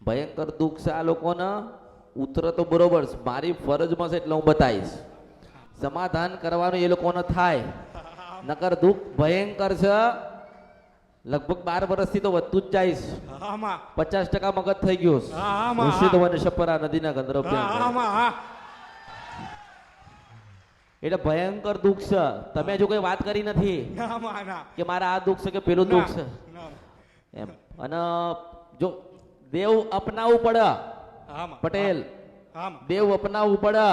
ભયંકર દુઃખ છે આ લોકોને. ઉતરે તો બરોબર, મારી ફરજમાં છે એટલે હું બતાવીશ. સમાધાન કરવાનું એ લોકોને થાય, નકર દુઃખ ભયંકર છે. લગભગ 12 વર્ષથી તો વધતું જ જાય. 50% મગજ થઈ ગયો. ઋષિધવન શપરા નદીના ગંધર્વ એટલે ભયંકર દુઃખ છે. તમે જો કોઈ વાત કરી નથી કે મારા આ દુઃખ છે કે પેલું દુઃખ છે એમ. અને જો દેવ અપનાવવું પડે પટેલ, દેવ અપનાવવું પડે,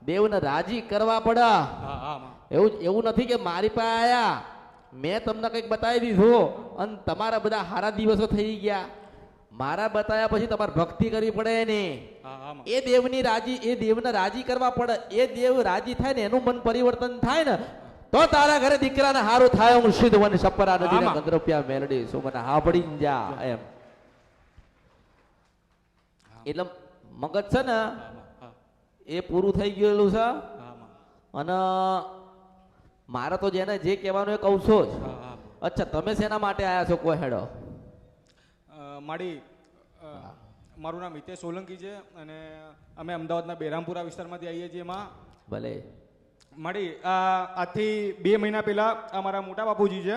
દેવને રાજી કરવા પડે. એવું નથી કે મારી પાસે આયા મેં તમને કંઈક બતાવી દીધું અને તમારા બધા સારા દિવસો થઈ ગયા. મારા બતાવ્યા પછી તમારે ભક્તિ કરવી પડે ને. એ દેવની રાજી, એ દેવને રાજી કરવા પડે. એ દેવ રાજી થાય ને એનું મન પરિવર્તન થાય ને તો તારા ઘરે દીકરાને હારું થાય. હું સિદ્ધવન સપરા નદીના ગંધર્વ્યા મેલડી શું મને હાંભળી જા એમ. એટલે મગજ છે ને એ પૂરું થઈ ગયેલું છે. અને મારે તો જેને જે કહેવાનું એ કહું છો જ. અચ્છા, તમે શેના માટે આયા છો કોઈ હેડો? મારું નામ હિતેશ સોલંકી છે અને અમે અમદાવાદના બેરામપુરા વિસ્તારમાંથી આવીએ છીએ. એમાં ભલે મારી આજથી 2 મહિના પહેલા અમારા મોટા બાપુજી છે,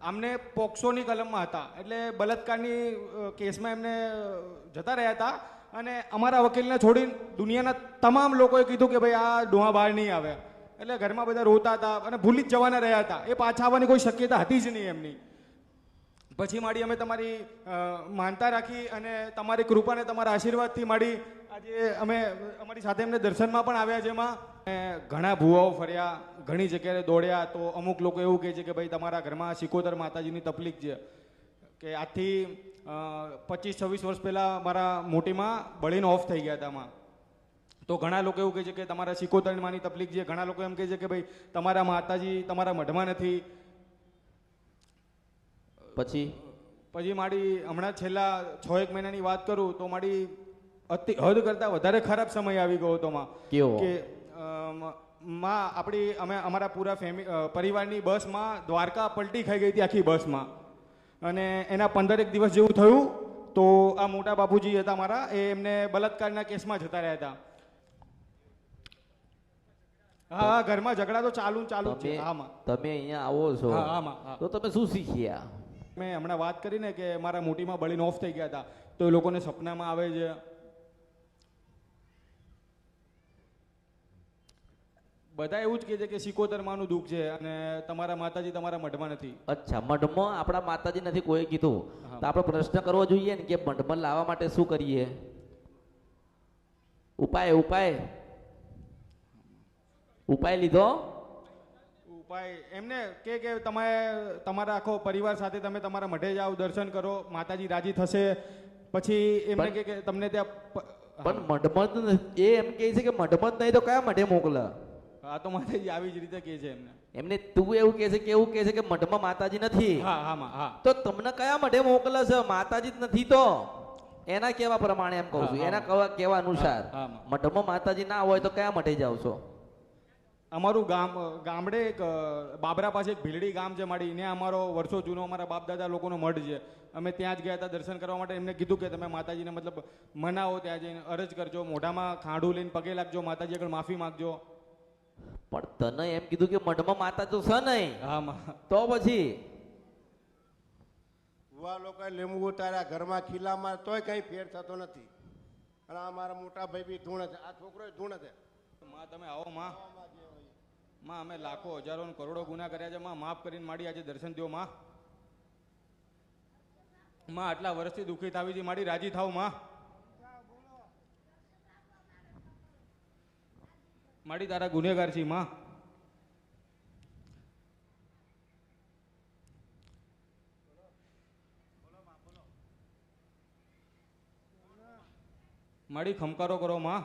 આમને પોક્સોની કલમમાં હતા. એટલે બલાત્કારની કેસમાં એમને જતા રહ્યા હતા અને અમારા વકીલને છોડીને દુનિયાના તમામ લોકોએ કીધું કે ભાઈ આ ડોહા બહાર નહીં આવે. એટલે ઘરમાં બધા રોતા હતા અને ભૂલી જ જવાના રહ્યા હતા. એ પાછા આવવાની કોઈ શક્યતા હતી જ નહીં એમની. પછી માડી અમે તમારી માનતા રાખી અને તમારી કૃપા ને તમારા આશીર્વાદથી માડી આજે અમે અમારી સાથે એમને દર્શનમાં પણ આવ્યા છે. એમાં ઘણા ભૂવાઓ ફર્યા, ઘણી જગ્યાએ દોડ્યા. તો અમુક લોકો એવું કહે છે કે ભાઈ તમારા ઘરમાં સિકોતર માતાજીની તકલીફ છે. કે આજથી 25-26 વર્ષ પહેલાં મારા મોટીમાં બળીને ઓફ થઈ ગયા હતા એમાં. તો ઘણા લોકો એવું કહે છે કે તમારા સિકોતર માની તકલીફ છે. ઘણા લોકો એમ કહે છે કે ભાઈ તમારા માતાજી તમારા મઢમાં નથી. પછી મારી હમણાં છેલ્લા 6-1 મહિનાની વાત કરું તો મારી હદ કરતા વધારે ખરાબ સમય આવી ગયો હતો માં. કે માં આપણી અમે અમારા પૂરા પરિવારની બસમાં દ્વારકા પલટી ખાઈ ગઈ હતી આખી બસમાં. અને એના 15 દિવસ જેવું થયું તો આ મોટા બાપુજી હતા મારા, એ એમને બલાત્કારના કેસમાં જતા રહ્યા હતા. હા, ઘરમાં ઝઘડા તો ચાલુ છે. તમે અહીંયા આવો છો તો તમે શું શીખ્યા? મેં હમણાં વાત કરીને કે મારા મોટીમાં બળીને ઓફ થઈ ગયા હતા. તો એ લોકોને સપનામાં આવે છે. બધા એવું જ કહે છે કે સિકોતર માનું દુઃખ છે અને તમારા માતાજી તમારા મઢમાં નથી. અચ્છા, મઢમાં આપણા માતાજી નથી કોઈ કીધું તો આપણે પ્રશ્ન કરવો જોઈએ ને કે મઢમાં લાવવા માટે શું કરીએ? ઉપાય લીધો? ઉપાય એમને કે તમે તમારા આખો પરિવાર સાથે તમે તમારા મઢે જાઓ, દર્શન કરો, માતાજી રાજી થશે. પછી એમને કે તમને ત્યાં પણ મઢમાં એ એમ કહે છે કે મઢમાં જ નહીં તો કયા મઢે મોકલે? હા, તો માતાજી આવી જ રીતે કહે છે એમને તું એવું કહે છે કે મઢમાં માતાજી નથી. તો તમને કયા મઢે મોકલે છે? માતાજી જ નથી તો એના કેવા પ્રમાણે એમ કહું છું, એના કેવા અનુસાર. મઢમાં માતાજી ના હોય તો કયા મઢે જાવ છો? અમારું ગામડે એક બાબરા પાસે એક ભીલડી ગામ છે મારી, ને અમારો વર્ષો જૂનો અમારા બાપ દાદા લોકોનો મઢ છે. અમે ત્યાં જ ગયા હતા દર્શન કરવા માટે. એમને કીધું કે તમે માતાજીને મતલબ મનાવો, ત્યાં જઈને અરજ કરજો, મોઢામાં ખાંડું લઈને પગે લાગજો, માતાજી આગળ માફી માંગજો. પણ તને એમ કીધું કે મઢમાં માતા તો છે નહીં. તો પછી ભુવા લોકો લીંબુ ઉતાર્યા ઘરમાં ખીલામાં તોય કઈ ફેર થતો નથી. અને આ મારા મોટા ભાઈ બી ધૂણ છે, આ છોકરો ધૂણ છે. માં તમે આવો માં, અમે લાખો હજારો કરોડો ગુના કર્યા છે. માં માફ કરીને માડી આજે દર્શન દો માં. આટલા વર્ષથી દુઃખિત આવી હતી, માડી રાજી થાવ માં. માડી તારા ગુનેગાર છી માં. માડી ખમકારો કરો માં.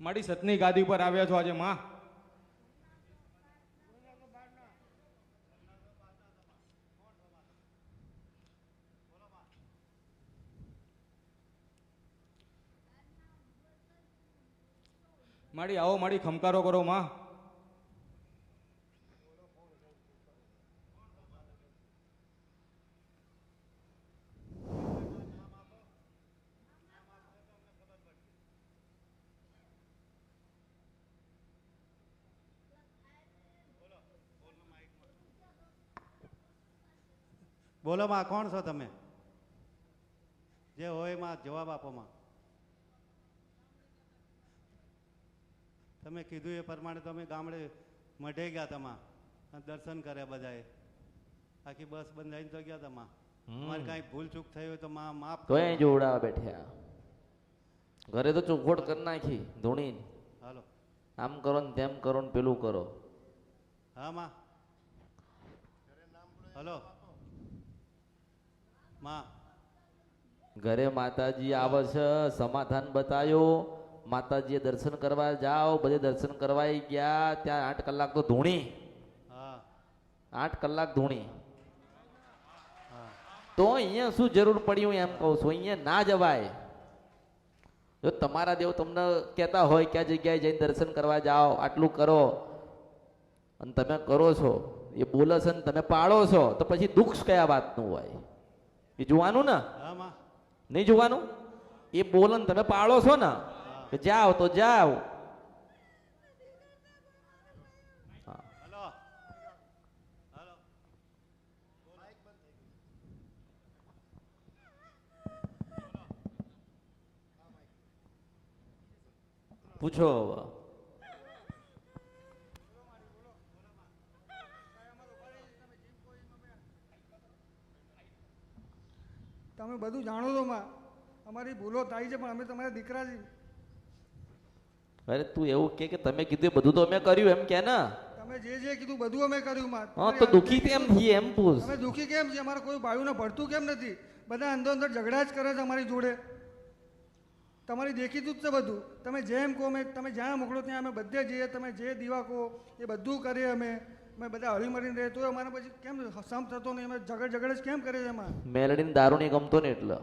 માડી સતની ગાદી ઉપર આવ્યા છો આજે માં. માડી આવો, માડી ખમકારો કરો માં. બોલો માં, કોણ છો તમે? જે હોય માં જવાબ આપો માં. તમે કીધું એ પ્રમાણે તમે ગામડે મઢે ગયા તમા અને દર્શન કર્યા બધાએ. આખી બસ બંધાઈને તો ગયા તમા. અમારે કાંઈ ભૂલ ચૂક થઈ હોય તો માં માફ તો અહીં જોડાવા બેઠ્યા. ઘરે તો ચોખવટ કરી નાખી ધૂણી. હાલો. આમ કરો ને તેમ કરો ને પેલું કરો. હા માં. હલો માં. ઘરે માતાજી આવે છે, સમાધાન બતાવ્યો. માતાજીએ દર્શન કરવા જાઓ, બધે દર્શન કરવા ગયા. ત્યાં 8 કલાક તો ધૂણી. હા 8 કલાક ધૂણી. હા તો અહીંયા શું જરૂર પડી હું એમ કહું છું, અહીંયા ના જવાય. જો તમારા દેવ તમને કહેતા હોય કે આ જગ્યાએ જઈને દર્શન કરવા જાઓ, આટલું કરો, અને તમે કરો છો, એ બોલે છે ને તમે પાળો છો, તો પછી દુઃખ કયા વાતનું હોય એ જોવાનું ને. હા માં. નહીં જોવાનું? એ બોલે ને તમે પાળો છો ને, કે જાઓ તો જાઓ. Hello hello. પૂછો હવે. તમે બધું જાણો છો માં, અમારી ભૂલો થાય છે પણ અમે તમારા દીકરા છીએ. અરે તું એવું કે તમે કીધું એ બધું તો અમે કર્યું એમ કે ને. તમે જે કીધું બધું અમે કર્યું માં. હા તો દુઃખી કેમ થઈએ એમ પૂછ. અમે દુઃખી કેમ છીએ? અમારા કોઈ ભાઈઓને ભળતું કેમ નથી? બધા અંદર અંદર ઝઘડા જ કરે છે અમારી જોડે. તમારી દેખીતું જ છે બધું. તમે જેમ કહો તમે જ્યાં મોકલો ત્યાં અમે બધે જઈએ. તમે જે દીવા કહો એ બધું કરીએ અમે બધા હળી મળીને રહે. તો અમારે પછી કેમ સમ થતો નહીં? અમે ઝઘડ જ કેમ કરે છે એમાં? મેલડીને દારૂ નહીં ગમતો ને એટલે.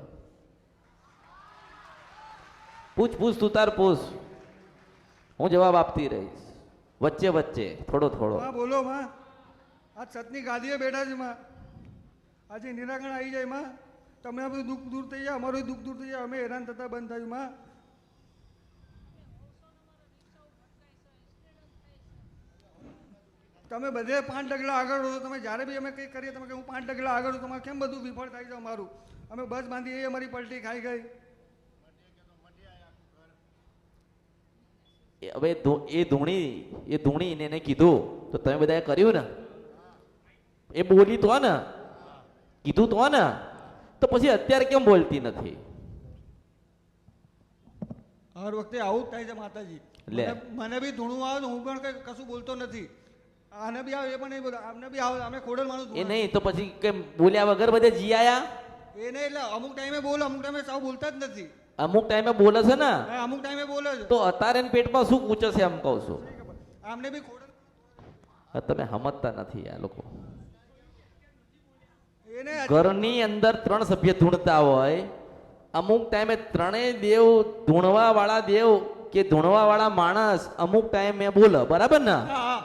પૂછ તું તાર પૂછ, હું જવાબ આપતી રહીશ વચ્ચે વચ્ચે થોડો થોડો. હા બોલો માં. આ સતની ગાદીએ બેઠા છે માં. આજે નિરાકરણ આવી જાય માં. તમને આ બધું દુઃખ દૂર થઈ જાય, અમારું દુઃખ દૂર થઈ જાય. અમે હેરાન થતા બંધ થયું માં. તમે બધે 5 ડગલા આગળ હો. તમે જ્યારે બી અમે કંઈક કરીએ તમે કે હું 5 ડગલા આગળ છું. તમારે કેમ બધું વિફળ થાય છે અમારું? અમે બસ બાંધી અમારી પલટી ખાઈ ગઈ. હવે એ ધૂણીને એને કીધું તો તમે બધાએ કર્યું ને? એ બોલી તો ને, કીધું તો ને, તો પછી અત્યારે કેમ બોલતી નથી? હર વખતે આવું જ થાય છે માતાજી. લે. મને બી ધૂણું આવે હું પણ કઈ કશું બોલતો નથી. આને બી આવે એ પણ નહીં બોલે. આમને બી આવે. અમે ખોડલ માણસ. એ નહીં તો પછી કેમ બોલ્યા વગર બધે જી આયા? એ નહીં એટલે અમુક ટાઈમે બોલે, અમુક ટાઈમે સાવ બોલતા જ નથી. અમુક ટાઈમે બોલે છે ને, હા, અમુક ટાઈમે બોલે છે. તો અત્યારે એના પેટમાં શું પૂછે છે એમ કહું છું. આમને બી ખોડલ. તમે સમજતા નથી આ લોકો. એને ઘરની અંદર 3 સભ્ય ધૂણતા હોય, અમુક ટાઈમે 3 દેવ ધૂણવા વાળા દેવ કે ધૂણવા વાળા માણસ અમુક ટાઈમે બોલે, બરાબર ને? હા હા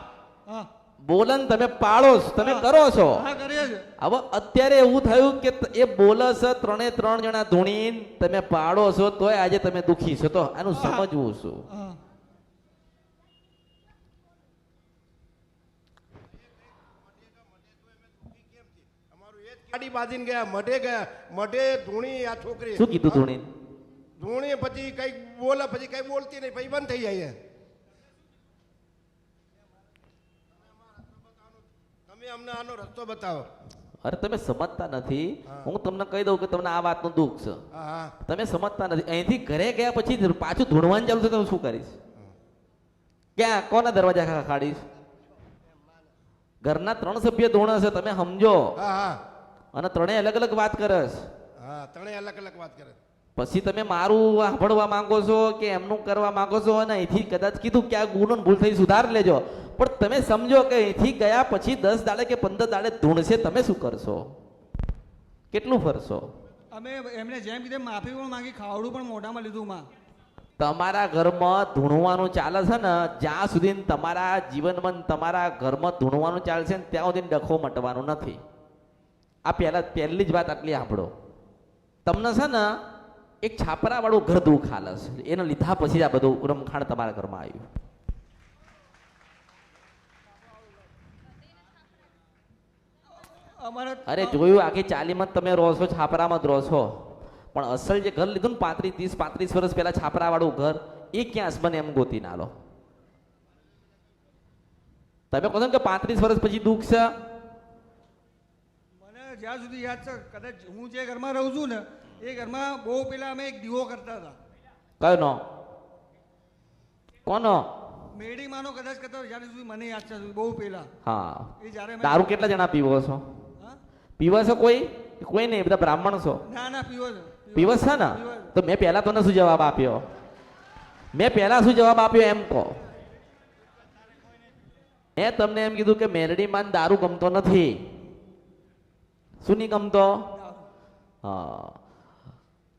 હા બોલે ને તમે પાળો છો, તમે કરો છો. હા કરીએ છે. હવે અત્યારે એવું થયું કે એ બોલે છે 3 જણા ધૂણીને તમે પાડો છો, તોય આજે તમે દુખી છો. તો આનું સમજવું શું? હા ગાડી બાંધીને ગયા, મઢે ગયા. મઢે ધૂણી આ છોકરી શું કીધું ધૂણીને? ધૂણી પછી કઈક બોલે, પછી કઈ બોલતી નહીં, પછી બંધ થઈ જાય. તમે અમને આનો રસ્તો બતાવો. અરે તમે સમજતા નથી. હું તમને કહી દઉં કે તમને આ વાતનું દુઃખ છે, હા હા તમે સમજતા નથી. અહીંથી ઘરે ગયા પછી પાછું ધૂણવાનું ચાલુ થશે તો શું કરીશ? ક્યાં કોના દરવાજા ખાડીશ? ઘરના 3 સભ્ય ધૂણે છે, તમે સમજો. હા હા અને 3 અલગ અલગ વાત કરે છે. હા ત્રણેય અલગ અલગ વાત કરે. પછી તમે મારું સાંભળવા માંગો છો કે એમનું કરવા માંગો છો, અને અહીંથી કદાચ કીધું કે આ ગુનો ભૂલ થઈ સુધાર લેજો, પણ તમે સમજો કે અહીંથી ગયા પછી 10 દાડે કે 15 દાડે ધૂણશે, તમે શું કરશો? કેટલું ફરશો? અમે એમને જેમ કીધે માફી પણ માંગી, ખાવડું પણ મોઢામાં લીધું માં. તમારા ઘરમાં ધૂણવાનું ચાલે છે ને, જ્યાં સુધી તમારા જીવનમાં તમારા ઘરમાં ધૂણવાનું ચાલશે ને ત્યાં સુધી ડખો મટવાનું નથી. આ પહેલી જ વાત આટલી સાંભળો. તમને છે ને એક છાપરા વાળું ઘર દુઃખ હાલે છે, એને લીધા પછી આ બધું રમખાણ તમારા ઘરમાં આવ્યું. અમારા અરે જોયું, આખી ચાલીમાં જ તમે રહો છો, છાપરામાં જ રહો છો, પણ અસલ જે ઘર લીધું ને 35 વર્ષ પહેલા છાપરા વાળું ઘર, એ ક્યાં હસબન્ડ એમ ગોતી ના લો. તમે કહો છો ને કે 35 વર્ષ પછી દુઃખ છે. મને જ્યાં સુધી યાદ છે, કદાચ હું જે ઘરમાં રહું છું ને એ ઘરમાં બહુ પહેલા અમે એક દીવો કરતા હતા. કયો નો? કોનો? મેડી માનો કદાચ કરતા હોય, જ્યાં સુધી મને યાદ છે બહુ પહેલા. હા. એ જ્યારે મેં- દારૂ કેટલા જણા પીવો છો? હા? પીવો છો કોઈ? કોઈ નહીં, બધા બ્રાહ્મણ છો. ના ના પીવો છે. પીવો છે ને? પીવો છે. તો મેં પહેલા તને શું જવાબ આપ્યો? મેં પહેલા શું જવાબ આપ્યો એમ કહો. મેં તમને એમ કીધું કે મેરડીમાં દારૂ ગમતો નથી. શું નહીં ગમતો? હા.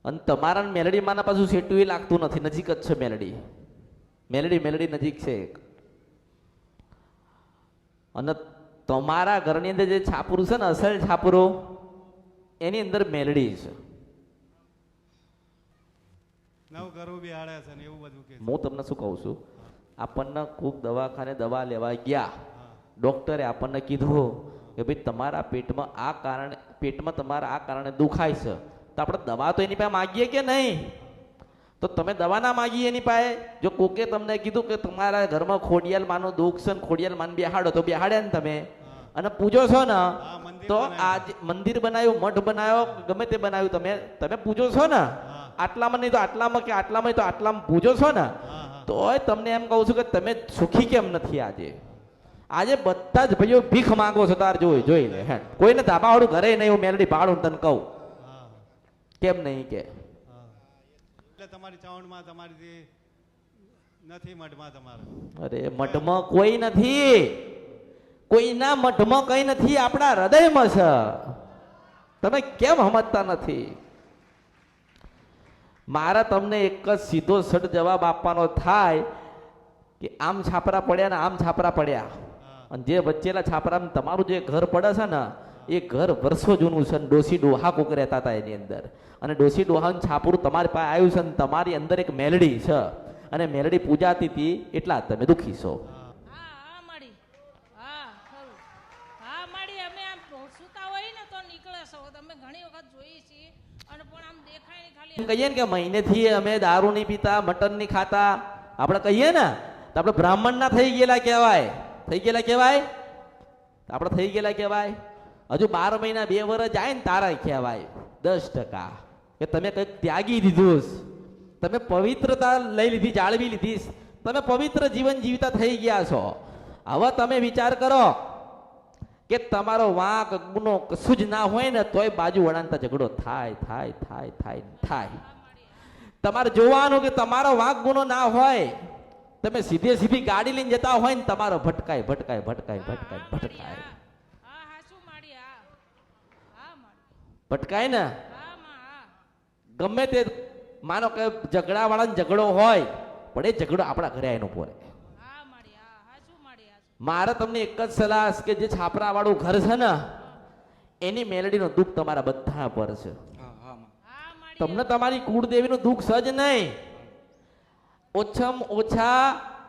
અને તમારા મેલડીમાં પાછું સેટું એ લાગતું નથી, નજીક જ છે મેલડી. મેલડી નજીક છે. અને તમારા ઘરની અંદર જે છાપરું છે ને, અસલ છાપરું, એની અંદર મેલડી છે. નવ ઘરો બિહાડ્યા છે ને એવું બધું કે હું તમને શું કહું છું, આપણને ખૂબ દવાખાને દવા લેવા ગયા, ડોક્ટરે આપણને કીધું કે ભાઈ તમારા પેટમાં તમારા આ કારણે દુખાય છે, તો આપણે દવા તો એની પાસે માગીએ કે નહીં? તો તમે દવા ના માગીએ એની પાસે. જો કોકે તમને કીધું કે તમારા ઘરમાં ખોડિયાલ માનો દુઃખ છે ને ખોડિયાલ માન બેહાડો, તો બેહાડ્યા ને તમે અને પૂજો છો ને, મંદિર તો બનાવ્યું. આજ મંદિર બનાવ્યું, મઠ બનાવ્યો, ગમે તે બનાવ્યું, તમે પૂજો છો ને, આટલામાં નહીં તો આટલામાં, કે આટલામાં નહીં તો આટલામાં પૂજો છો ને, તોય તમને એમ કહું છું કે તમે સુખી કેમ નથી આજે? આજે બધા જ ભાઈઓ ભીખ માંગો છો, તાર જોઈ લે. હે, કોઈને ધાબાવાળું ઘરે નહીં, હું મેલડી ભાડું તને કહું. કેમ નહીં કે? એટલે તમારી ચાવણમાં તમારી જે નથી મઠમાં તમારે. અરે મઠમાં કોઈ નથી, કોઈના મઠમાં કઈ નથી, આપણા હૃદયમાં છે. તમે કેમ સમજતા નથી? મારા તમને એક જ સીધો સટ જવાબ આપવાનો થાય કે આમ છાપરા પડ્યા ને આમ છાપરા પડ્યા, અને જે વચ્ચેલા છાપરામાં તમારું જે ઘર પડે છે ને, એ ઘર વર્ષો જૂનું છે. ડોસી ડોહા કોક રહેતા હતા એની અંદર, અને ડોસી ડોહાનું છાપરું તમારી પાસે આવ્યું છે, અને તમારી અંદર એક મેલડી છે, અને મેલડી પૂજાતી હતી, એટલા તમે દુઃખી છો. હા માડી, હા ખરું, હા માડી, અમે આમ સૂતા હોય ને તો નીકળે છો, તમે ઘણી વખત જોઈ છીએ, અને પણ આમ દેખાય નહીં ખાલી. એમ કહીએ ને કે મહિનેથી અમે દારૂ નહીં પીતા, મટન નહીં ખાતા, આપણે કહીએ ને તો આપણે બ્રાહ્મણ ના થઈ ગયેલા કહેવાય. થઈ ગયેલા કહેવાય? આપણે થઈ ગયેલા કહેવાય? હજુ 12 મહિના 2 વર્ષ જાય ને તારા કહેવાય 10%. કે તમે કંઈક ત્યાગી દીધું, તમે પવિત્રતા લઈ લીધી, જાળવી લીધી, તમે પવિત્ર જીવન જીવતા થઈ ગયા છો. હવે તમે વિચાર કરો કે તમારો વાંક ગુનો કશું જ ના હોય ને, તોય બાજુ વળાંતા ઝઘડો થાય. તમારે જોવાનું કે તમારો વાંક ગુનો ના હોય, તમે સીધી ગાડી લઈને જતા હોય ને, તમારો ભટકાય. હા હાચું માડી, હા માડી, ભટકાય ને. હા માં, હા ગમે તે માનો કે ઝઘડા વાળાનો ઝઘડો હોય, પણ એ ઝઘડો આપણા ઘરે આવીને ઉભો રહે. હા માડી, હા હાચું માડી, હાચું. મારે તમને એક જ સલાહ છે કે જે છાપરા વાળું ઘર છે ને, એની મેલડીનો દુઃખ તમારા બધા પર છે. હા માડી, તમને તમારી કુળદેવીનું દુઃખ સજ નહીં. ઓછામાં ઓછા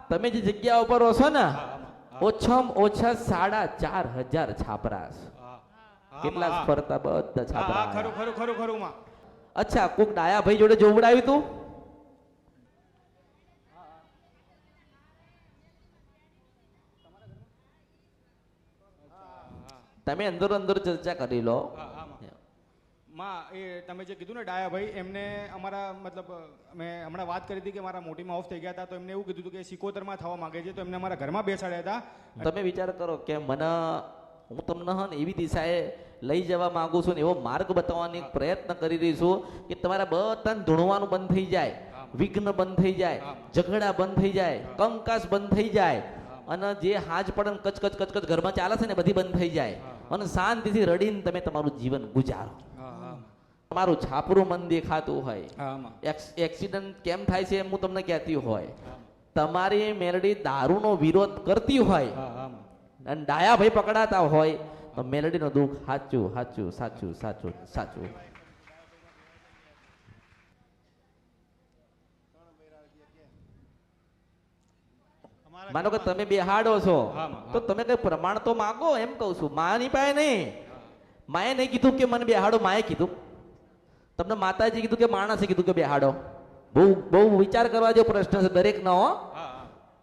તમે જે જગ્યા ઉપર રહો છો ને, ઓછામાં ઓછા 4500 છાપરા છે. કેટલા જ ફરતા બધા છાપરા. ખરું માં. અચ્છા, કોક ડાયા ભાઈ જોડે જોવડાવ્યું તું? તમે અંદર ચર્ચા કરી લો. માં એ તમે જે કીધું ને ડાયાભાઈ, એમને અમારા મતલબ મેં હમણાં વાત કરી હતી કે મારા મોટીમાં ઓફ થઈ ગયા હતા, તો એમને એવું કીધું હતું કે 77માં થવા માંગે છે, તો એમને અમારા ઘરમાં બેસાડ્યા હતા. તમે વિચાર કરો કે મને હું તમને હન એવી દિશાએ લઈ જવા માંગુ છું ને એવો માર્ગ બતાવવાની પ્રયત્ન કરી રહી છું કે તમારા બધાને ધૂણવાનું બંધ થઈ જાય, વિઘ્ન બંધ થઈ જાય, ઝઘડા બંધ થઈ જાય, કંકાસ બંધ થઈ જાય, અને જે હાજ પડન કચ ઘરમાં ચાલે છે ને બધી બંધ થઈ જાય, અને શાંતિથી રડીને તમે તમારું જીવન ગુજારો. તમારું છાપરું મન દેખાતું હોય, એક્સિડન્ટ કેમ થાય છે એમ હું તમને કહેતી હોય, તમારી મેલડી દારૂનો વિરોધ કરતી હોય અને ડાયા ભાઈ પકડાતા હોય, તો મેલડીનો દુઃખ સાચું. માનો કે તમે બેહાડો છો, તો તમે કઈ પ્રમાણ તો માંગો, એમ કહું છું. માની પાસે નહીં, માએ નહીં કીધું કે મને બેહાડો, માએ કીધું. તમને માતાજી કીધું કે માણસે કીધું કે બેહાડો? બહુ બહુ વિચાર કરવા જેવો પ્રશ્ન છે દરેક નો.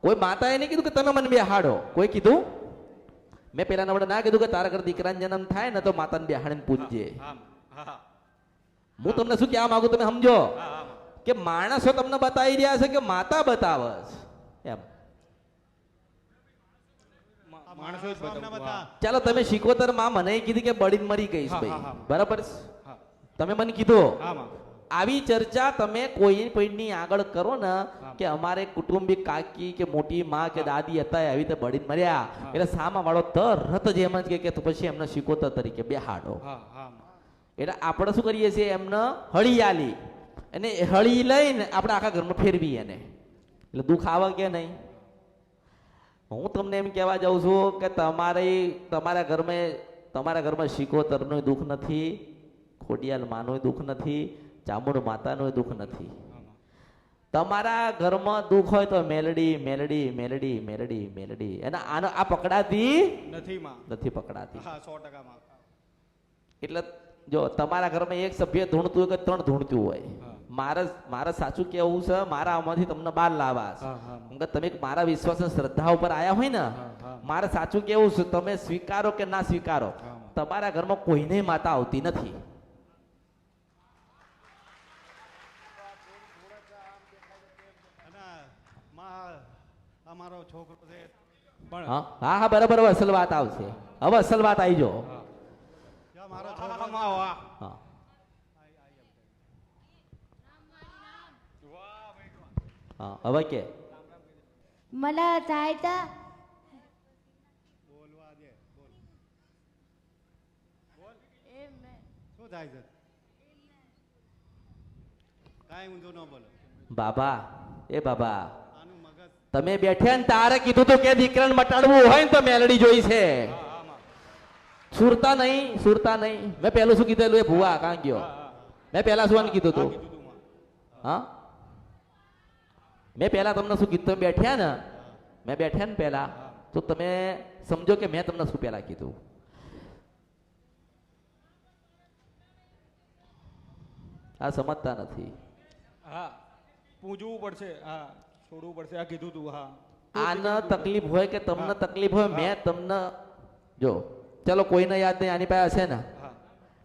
કોઈ માતાએ નહીં કીધું કે તમે મને બેહાડો. કોઈ કીધું? મેં પેલા નંબર ના કીધું કે તારા ઘર દીકરાનો જન્મ થાય ને તો માતાને બેહાડીને પૂજજે. હું તમને શું કહેવા માંગુ તમે સમજો કે માણસો તમને બતાવી રહ્યા છે કે માતા બતાવસ એમ. માણસો જ અમને બતાવું. બતા. ચાલો તમે શીખોતર માં મને કીધી કે બળીને મરી ગઈશ હા, ભાઈ, હા, હા. બરાબર છે? હા, તમે મને કીધું હા, માં. આવી ચર્ચા તમે કોઈની આગળ કરો ને કે અમારે કુટુંબિક કાકી કે મોટી માં કે દાદી હતા આવી રીતે બળીને મર્યા, એટલે સામા વાળો તરત જ એમ જ કે તો પછી એમને શીખોતર તરીકે બેહાડો. હા, હા, માં. એટલે આપણે શું કરીએ છીએ એમને હળી આલી અને એ હળી લઈને આપણે આખા ઘરમાં ફેરવી એને, એટલે દુઃખ આવે કે નહીં? હું તમને એમ કહેવા જાઉં છું કે તમારા ઘરમાં શીખોતરનું દુઃખ નથી, ખોડિયાલ માનું દુઃખ નથી, ચામુંડ માતાનું દુઃખ નથી. તમારા ઘરમાં દુઃખ હોય તો મેલડી મેલડી મેલડી મેલડી મેલડી અને આ પકડાતી નથી માં. નથી પકડાતી. હા, 100% માં. એટલે જો તમારા ઘરમાં એક સભ્ય ધૂણતું હોય કે 3 ધૂણતું હોય, મારે સાચું કેવું છે, મારા આમાંથી તમને બહાર લાવવા છે. હા, હા. કેમ કે તમે મારા વિશ્વાસ અને શ્રદ્ધા ઉપર આયા હોય ને, મારે સાચું કેવું છે, તમે સ્વીકારો કે ના સ્વીકારો, તમારા ઘરમાં કોઈને માતા આવતી નથી. અને માં અમારો છોકરો છે પણ હા હા હા બરાબર, હવે અસલ વાત આવશે, હવે અસલ વાત આવી જો. ત્યાં મારો હા, છોકરો માં, વાહ. હા હા હવે કે मला जायचं બોલવા દે. બોલ ए, मैं- શું થાય છે? કાંઈ ઊંધું ન બોલો. બાબા, એ બાબા, આનું મગજ તમે બેઠ્યા ને તારે કીધું તું કે દીકરાને મટાડવું હોય ને તો મેલડી જોઈ છે. સુરતા નહીં. મેં પહેલું શું કીધેલું એ ભુવા કાં ગયો? મેં પહેલા શું કીધું તું? હા, મેં પહેલા તમને શું કીધું? તમે બેઠ્યા ને, મેં બેઠ્યા ને પહેલા, તો તમે સમજો કે મેં તમને શું પહેલા કીધું. આ સમજતા નથી. હા, પૂજવું પડશે. હા, છોડવું પડશે. આ કીધું તું. હા, આને તકલીફ હોય કે તમને તકલીફ હોય, મેં તમને જો ચલો કોઈને યાદ નહીં, આની પાસે હશે ને,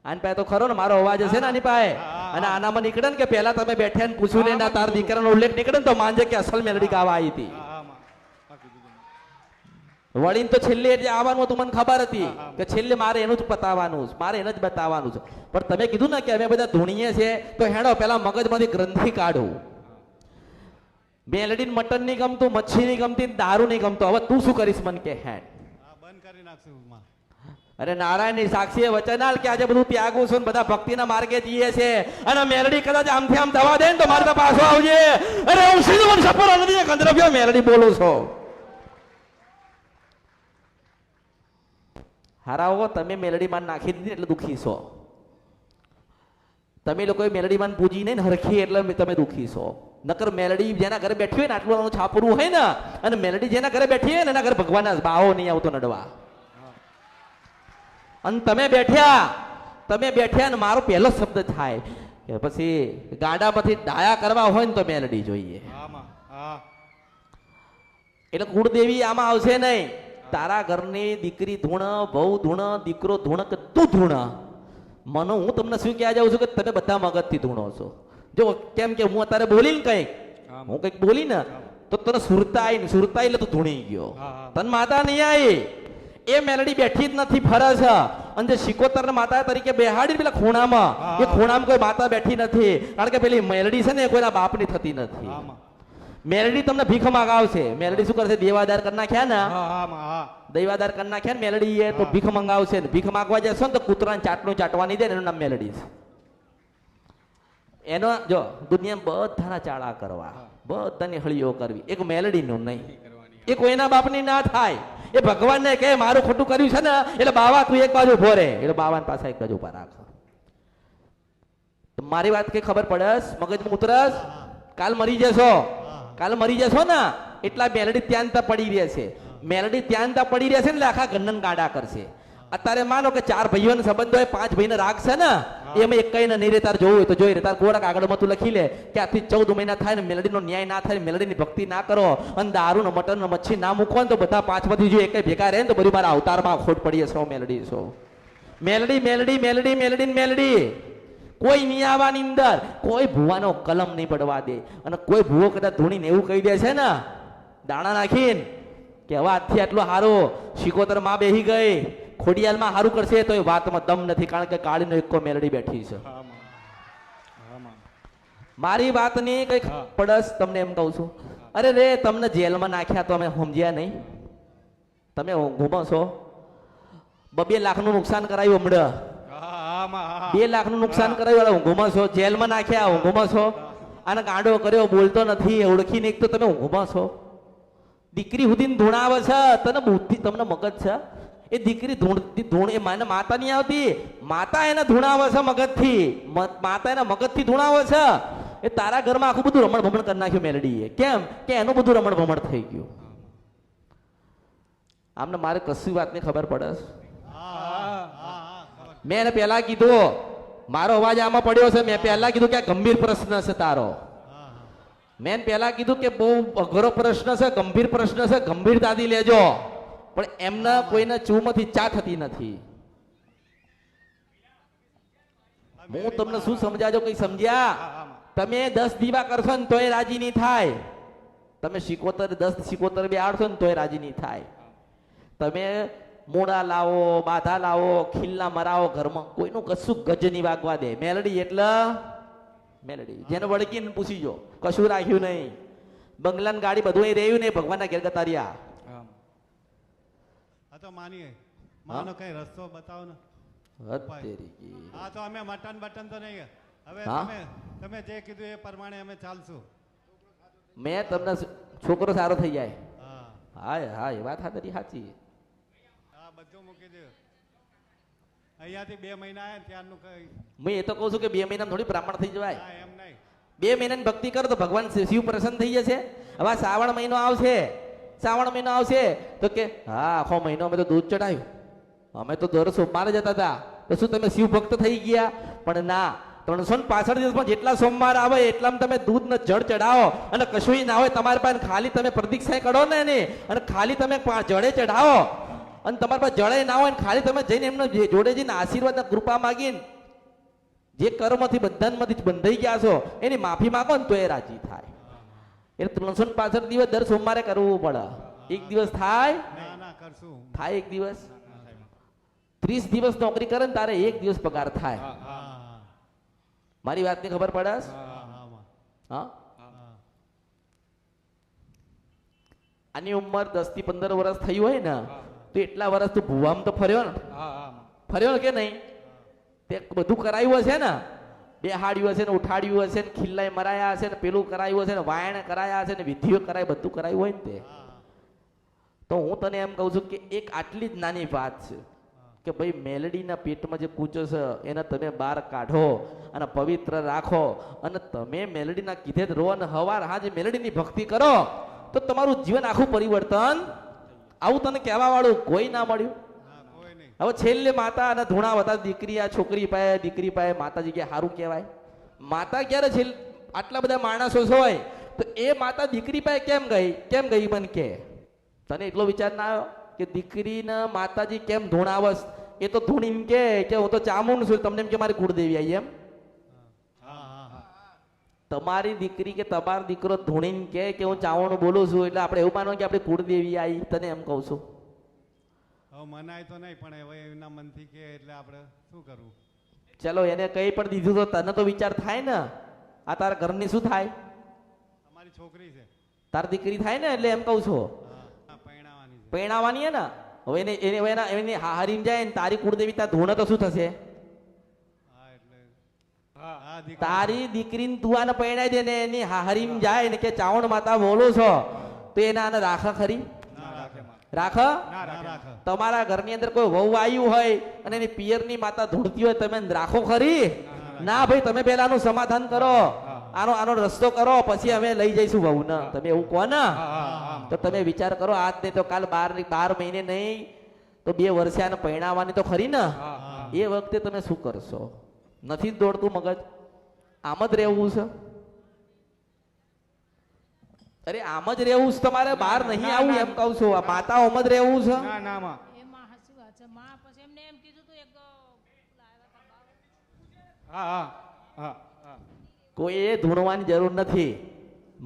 આની પાસે તો ખરો ને, મારો અવાજ હશે ને આની પાસે, અને આનામાં નીકળે ને કે પહેલા તમે બેઠ્યા ને પૂછ્યું ને ના તાર દીકરાનો ઉલ્લેખ નીકળે ને તો માનજે કે અસલ મેલડી ગાવા આવી હતી. હા, હા, માં. આ કીધું તું. વળીને તો છેલ્લે જે આવવાનું હતું મને ખબર હતી કે છેલ્લે મારે એનું જ પતાવવાનું છે, મારે એને જ બતાવવાનું છે. પણ તમે કીધું ને કે અમે બધા ધૂણીએ છે તો હેડો પેલા મગજમાંથી ગ્રંથિ કાઢું. મેલડી મટન નહીં ગમતું, મચ્છી નહીં ગમતી, દારૂ નહીં ગમતો, હવે તું શું કરીશ મને કે હેડ? આ બંધ કરી નાખશું માં. અરે નારાયણ સાક્ષીએ વચન આલ કે આજે બધું ત્યાગું છું ને બધા ભક્તિના માર્ગે જઈએ છે, અને મેલડી કદાચ આમથી આમ થવા દે ને તો મારે તો પાછો આવજે. અરે હું સીધું મને સપોર નથી કંદ્રવ્યો મેલડી બોલું છો. હારાઓ તમે મેલડી માં નાખી દીધી એટલે દુખી છો. તમે લોકોએ મેલડી માં પૂજી નહીં ને હરખી એટલે તમે દુખી છો. નકર મેલડી જેના ઘરે બેઠી હોય ને આટલું નાનું છાપરું હોય ને, અને મેલડી જેના ઘરે બેઠી હોય ને એના ઘરે ભગવાનના બાવો નહીં આવતો નડવા. અને તમે બેઠ્યા ને મારો પહેલો શબ્દ થાય કે પછી ગાડામાંથી ડાયા કરવા હોય ને તો મેલડી જોઈએ. હા, માં. હા. એટલે કુળદેવી આમાં આવશે નહીં. તારા ઘરની દીકરી ધૂણ, બહુ ધૂણ, દીકરો ધૂણ કે તું ધૂણ, મને હું તમને શું કહેવા જાઉં છું કે તમે બધા મગજથી ધૂણો છો. જો કેમ કે હું અત્યારે બોલી ને કંઈક, હું કંઈક બોલી ને તો તને સુરતા એટલે તું ધૂણી ગયો. તને માતા નહીં આવી. એ મેલડી બેઠી જ નથી, ફરે છે. અને જે શિકોતર માતા તરીકે બેહાડી પેલા ખૂણામાં, એ ખૂણામાં કોઈ માતા બેઠી નથી, કારણ કે પેલી મેલડી છે ને એ કોઈના બાપની થતી નથી. હા, માં. મેલડી તમને ભીખ મંગાવશે. મેલડી શું કરશે? દેવાદાર કરી નાખ્યા ને, હા, હા, માં. હા. દૈવાદાર કરી નાખ્યા ને મેલડી એ તો ભીખ મંગાવશે ને ભીખ માંગવા જશો ને તો કૂતરાને ચાટનું ચાટવાની દે ને એનું નામ મેલડી છે. એનો જો દુનિયામાં બધાના ચાળા કરવા, બધાની હળીઓ કરવી, એક મેલડીનું નહીં. એ કોઈના બાપની ના થાય. એ ભગવાનને કહે મારું ખોટું કર્યું છે ને એટલે બાવા તું એક બાજુ ઉભો રહે, એટલે બાવાને પાછા એક બાજુ ઉભા રાખ. મારી વાત કઈ ખબર પડસ? મગજમાં ઉતરસ? કાલ મરી જશો ને એટલા મેલડી ત્યાં પડી રહેશે. મેલડી ત્યાં પડી રહેશે ને એટલે આખા ગંડન ગાડા કરશે. અત્યારે માનો કે 4 ભાઈઓનો સંબંધ હોય, 5 ભાઈને રાગ છે ને, એમાં એક કઈને નહીં રે તાર જોવું હોય તો જોઈ રે. તાર કોરા કાગળમાં તું લખી લે કે આથી 14 મહિના થાય ને મેલડીનો ન્યાય ના થાય, મેલડીની ભક્તિ ના કરો અને દારૂ ને મટન ને મચ્છી ના મૂકો ને તો બધા 5 માંથી જો એકે ભેગા રહે ને તો બધું મારા અવતારમાં ખોટ પડી છે. મેલડી છો, મેલડી મેલડી મેલડી મેલડી ને મેલડી. કોઈ નહીં આવવાની અંદર, કોઈ ભૂવાનો કલમ નહીં પડવા દે. અને કોઈ ભૂવો કદાચ ધૂણીને એવું કહી દે છે ને દાણા નાખીને કે હવે આજથી આટલું હારું, શિકોતર માં બેહી ગઈ, ખોડિયાલમાં હારું કરશે, તો એ વાતમાં દમ નથી, કારણ કે કાળીનો એકો મેલડી બેઠી છે. મારી વાતની કઈક પડસ તમને એમ કહું છું. અરે રે, તમને જેલમાં નાખ્યા તો અમે સમજ્યા નહીં? તમે ઘૂમો છો. 2 લાખનું નુકસાન કરાયું હમણાં, 2 લાખનું નુકસાન કરાયું, ઊંઘુમો છો. જેલમાં નાખ્યા, ઊંઘુમો છો. અને ગાંડો કર્યો, બોલતો નથી, ઓળખીને એક તો તમે ઊંઘુમો છો. દીકરી સુધી ધૂણાવે છે, તને બુદ્ધિ, તમને મગજ છે? એ દીકરી ધૂણ એ માને માતા નહીં આવતી, માતા એને ધૂણાવે છે મગજથી, માતા એના મગજથી ધૂણાવે છે. એ તારા ઘરમાં આખું બધું રમણ ભમણ કરી નાખ્યું મેલડીએ. કેમ કે એનું બધું રમણ ભમણ થઈ ગયું. આમને મારે કશી વાતની ખબર પડે છે? મેં એને પહેલા કીધું, મારો અવાજ આમાં પડ્યો છે, મેં પહેલા કીધું કે આ ગંભીર પ્રશ્ન છે તારો. મેં પહેલા કીધું કે બહુ અઘરો પ્રશ્ન છે, ગંભીર પ્રશ્ન છે, ગંભીરતાથી લેજો. પણ એમના કોઈને ચૂમાંથી ચા થતી નથી. હું તમને શું સમજાજો, કઈ સમજ્યા? તમે 10 દીવા કરશો ને તોય રાજી નહીં થાય. તમે 10 સિકોતર બેહાડશો ને તોય રાજી નહીં થાય. તમે મોડા લાવો, બાધા લાવો, ખીલ્લા મરાવો, ઘરમાં કોઈનું કશું ગજ નહીં વાગવા દે. મેલડી એટલે મેલડી. જેને વળગીને પૂછી જો, કશું રાખ્યું નહીં. બંગલાની ગાડી બધું અહીં રહ્યું નહીં, ભગવાનના ઘેર ગતા રહ્યા. હા તો માનીએ, માનો કઈ રસ્તો બતાવો ને. હા તો અમે મટન બટન તો નહીં, હવે તમે જે કીધું એ પ્રમાણે અમે ચાલશું. મેં તમને છોકરો સારો થઈ જાય. હા હા, એ વાત સાચી. હા, બધું મૂકી દે. અહીંયાથી 2 મહિના આવ્યા ત્યારનું કઈ. હું એ તો કહું છું કે 2 મહિનામાં થોડી બ્રાહ્મણ થઈ જવાય. હા, એમ નહીં. 2 મહિનાની ભક્તિ કરો તો ભગવાન શિવ પ્રસન્ન થઈ જશે. હવે શ્રાવણ મહિનો આવશે, શ્રાવણ મહિનો આવશે તો કે હા, આખો મહિનો અમે તો દૂધ ચડાવ્યું, અમે તો દર સોમવારે જતા હતા, તો શું તમે શિવ ભક્ત થઈ ગયા? પણ ના, 365 દિવસમાં જેટલા સોમવાર આવે એટલામાં તમે દૂધ ને જળ ચડાવો અને કશું ના હોય તમારી પાસે, ખાલી તમે પ્રદક્ષિણા કરો ને એની, અને ખાલી તમે જળે ચડાવો, અને તમારી પાસે જળે ના હોય, ખાલી તમે જઈને એમને જોડે જઈને આશીર્વાદ કૃપા માગીને જે કર્મથી બંધનમાંથી બંધાઈ ગયા છો એની માફી માંગો ને તો એ રાજી થાય. એટલે 365 દિવસ દર સોમવારે કરવું પડે. એક દિવસ થાય? થાય એક દિવસ. 30 દિવસ નોકરી કરે ને તારે એક દિવસ પગાર થાય. મારી વાતની ખબર પડે? હા. આની ઉંમર 10 થી 15 વર્ષ થઈ હોય ને તો એટલા વર્ષ તું ભૂવામાં તો ફર્યો ને, ફર્યો કે નહીં? તે બધું કરાયું હશે ને, બેહાડ્યું હશે ને, ઉઠાડ્યું હશે ને, ખિલ્લાય મરાયા હશે ને, પેલું કરાયું હશે ને, વાયણ કરાયા હશે ને, વિધિઓ કરાય, બધું કરાયું હોય ને તે. તો હું તને એમ કહું છું કે એક આટલી જ નાની વાત છે કે ભાઈ મેલડીના પેટમાં જે કૂચો છે એને તમે બહાર કાઢો અને પવિત્ર રાખો, અને તમે મેલડીના કીધે જ રહો અને હવાર હાજે મેલડીની ભક્તિ કરો તો તમારું જીવન આખું પરિવર્તન. આવું તને કહેવા વાળું કોઈ ના મળ્યું. હવે છેલ્લે માતા અને ધૂણા હતા, દીકરી આ છોકરી પાય, દીકરી પાય માતાજી કે સારું કહેવાય. માતા ક્યારે છેલ્લે આટલા બધા માણસો હોય તો એ માતા દીકરી પાસે કેમ ગઈ મને કે? તને એટલો વિચાર ના આવ્યો કે દીકરીને માતાજી કેમ ધૂણાવસ? એ તો ધૂણીને કે હું તો ચામુંડ છું, તમને એમ કે મારી કુળદેવી આવી એમ. તમારી દીકરી કે તમારો દીકરો ધૂણીને કે હું ચાવણું બોલું છું એટલે આપણે એવું માનો કે આપણી કુળદેવી આવી. તને એમ કહું છું. મનાય તો નહીં, પણ હવે એના મનથી કે એટલે આપણે શું કરવું? ચલો એને કઈ પણ દીધું તો તને તો વિચાર થાય ને, આ તારા ઘરની શું થાય? અમારી છોકરી છે, તારી દીકરી થાય ને, એટલે એમ કહું છું પૈણાવાની હે ને. હવે એને હારીમ જાય ને તારી કુળદેવી તાર ધૂણે તો શું થશે? તારી દીકરીને તું આને પૈણાઈ દે ને એની હારીમ જાય ને કે ચાવણ માતા બોલો છો તો એને આને રાખે ખરી? રાખ? તમારા ઘરની અંદર કોઈ વહુ આવ્યું હોય અને એની પિયરની માતા ધૂળતી હોય, તમે રાખો ખરી? ના ભાઈ, તમે પેલાનું સમાધાન કરો, આનો રસ્તો કરો, પછી અમે લઈ જઈશું વહુ ને. તમે એવું કહો ને તો તમે વિચાર કરો, આજ નહીં તો કાલ 12 મહિને નહીં તો તો 2 વર્ષે આને પરણાવવાની તો ખરી ને. હા હા એ વખતે તમે શું કરશો? નથી જ દોડતું મગજ, આમ જ રહેવું છે. અરે આમ જ રહેવું છે તમારે, બહાર નહીં આવું એમ કહું છું. આ માતા આમ જ રહેવું છે. ના ના માં એમાં સાચી વાત છે. માં પછી એમને એમ કીધું તું એક લાવ્યા હતા બાપ. હા હા હા હા કોઈ ધૂણવાની જરૂર નથી.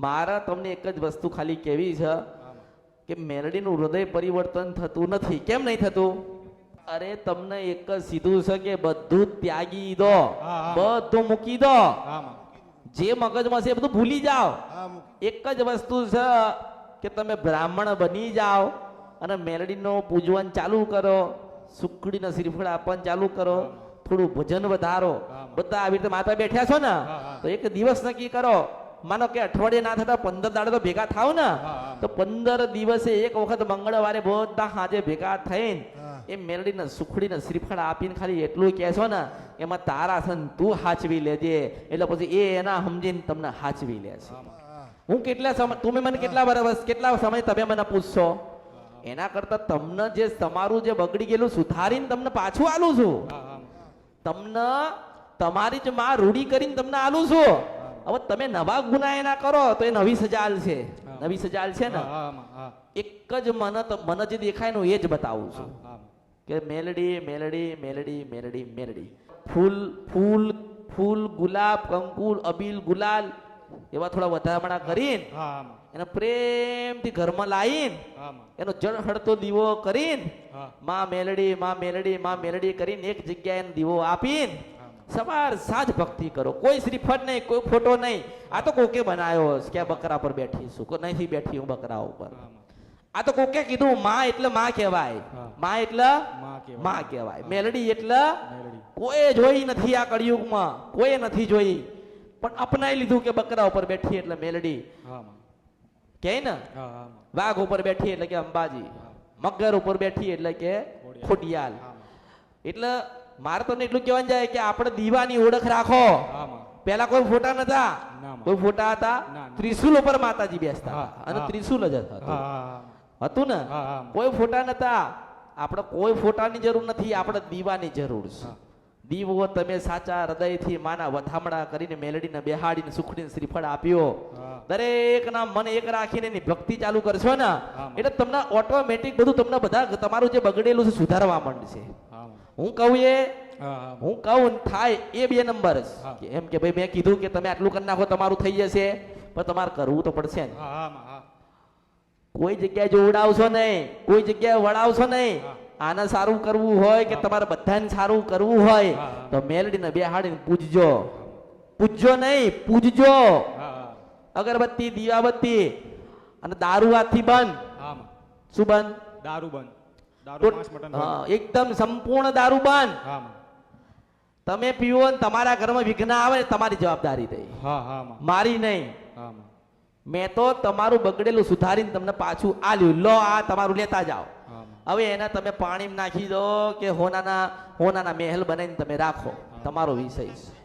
મારે તમને એક જ વસ્તુ ખાલી કહેવી છે કે મેલડીનું હૃદય પરિવર્તન થતું નથી. કેમ નહીં થતું? અરે તમને એક જ સીધું છે કે બધું જ ત્યાગી દો, હા. બધું મૂકી દો, હા માં જે મગજમાં છે એ બધું ભૂલી જાઓ. હા એક જ વસ્તુ છે કે તમે બ્રાહ્મણ બની જાઓ અને મેલડીનો પૂજન ચાલુ કરો, સુખડીના શ્રીફળ આપવાનું ચાલુ કરો, થોડું ભજન વધારો. બધા આવી રીતે માતા બેઠ્યા છો ને, તો એક દિવસ નક્કી કરો. માનો કે અઠવાડિયે ના થતા 15 દાડે તો ભેગા થાવ ને, તો 15 દિવસે એક વખત મંગળવારે બધા હાજે ભેગા થઈને એ મેલડીને સુખડીને શ્રીફળ આપીને ખાલી એટલું કહેશો ને, એમાં તારા છે ને તું હાચવી લેજે, એટલે પછી એ એના સમજીને તમને હાચવી લે છે. હું કેટલા સમય, તમે મને કેટલા વર્ષ કેટલા સમય તમે મને પૂછશો, એના કરતા તમને જે તમારું જે બગડી ગયેલું સુધારીને તમને પાછું આલું છું. તમને તમારી જ માં રૂઢી કરીને તમને આલું છું. હવે તમે નવા ગુના એના કરો તો એ નવી સજા આલશે, નવી સજા આલશે ને. હા માં હા એક જ મને જે દેખાય ને એ જ બતાવું છું હા કે મેલડી મેલડી મેલડી મેલડી મેલડી. ફૂલ ફૂલ ફૂલ, ગુલાબ, કંકુલ, અબીલ, ગુલાલ એવા થોડા વધામણા કરીને હા માં એને પ્રેમથી ઘરમાં લાવીને હા માં એનો જળહળતો દીવો કરીને હા માં મેલડી માં મેલડી માં મેલડી કરીને એક જગ્યાએ એને દીવો આપીને સવાર સાંજ ભક્તિ કરો. કોઈ શ્રીફળ નહીં, કોઈ ફોટો નહીં. આ તો કોકે બનાવ્યો છે કે આ બકરા પર બેઠી છું, કોઈ નથી બેઠી હું બકરા ઉપર. આ તો કોકે કીધું માં એટલે માં કહેવાય, માં એટલે માં કહેવાય, મેલડી એટલે કોઈ જોઈ નથી આ કળિયુગમાં, કોઈ નથી જોઈ, પણ અપનાવી લીધું કે બકરા ઉપર બેઠી એટલે મેલડી હા માં કે ને, હા હા માં વાઘ ઉપર બેઠી એટલે કે અંબાજી, મગર ઉપર બેઠી એટલે કે ખોડિયાલ. એટલે મારે તમને એટલું કહેવાનું જાય કે આપણે દીવાની ઓળખ રાખો. હા માં પેલા કોઈ ફોટા નતા, ના માં. કોઈ ફોટા હતા, ના, ના. ત્રિશુલ ઉપર માતાજી બેસતા હા, હતા અને હા. ત્રિશુલ જ હતું. હા હા હતું ને, હા, હા. કોઈ ફોટા નતા. આપણે કોઈ ફોટાની જરૂર નથી, આપણે દીવાની જરૂર છે. દીવો તમે સાચા હૃદયથી માના વધામણા કરીને મેલડીને બેહાડીને સુખડીને શ્રીફળ આપ્યો, દરેકના મન એક રાખીને એની ભક્તિ ચાલુ કરશો ને, એટલે તમને ઓટોમેટિક બધું તમને બધા તમારું જે બગડેલું છે સુધારવા માંડશે. હા માં હું કહું એ હા હા હું કહું થાય એ 2 નંબર જ. હા. કે એમ કે ભાઈ મેં કીધું કે તમે આટલું કરી નાખો તમારું થઈ જશે, પણ તમારે કરવું તો પડશે ને. હા હા માં હા કોઈ જગ્યાએ જોવડાવશો નહીં, કોઈ જગ્યાએ વળાવશો નહીં. આને સારું કરવું હોય કે તમારે બધાને સારું કરવું હોય તો મેલડીને બેહાડીને પૂજજો. પૂજજો નહીં, પૂજજો. હા અગરબત્તી, દીવાબત્તી અને દારૂ હાથથી બંધ. હા માં શું બંધ? દારૂ બંધ, દારૂ તો- માંસ મટન હા, બંધ. એકદમ સંપૂર્ણ દારૂ બંધ. હા માં તમે પીવો ને તમારા ઘરમાં વિઘ્ન આવે ને તમારી જવાબદારી થઈ, હા હા માં મારી નહીં. હા માં મેં તો તમારું બગડેલું સુધારીને તમને પાછું આલ્યું, લો આ તમારું લેતા જાઓ. હા માં હવે એના તમે પાણીમાં નાખી દો કે હોનાના મહેલ બનાવીને તમે રાખો, તમારો વિષય છે.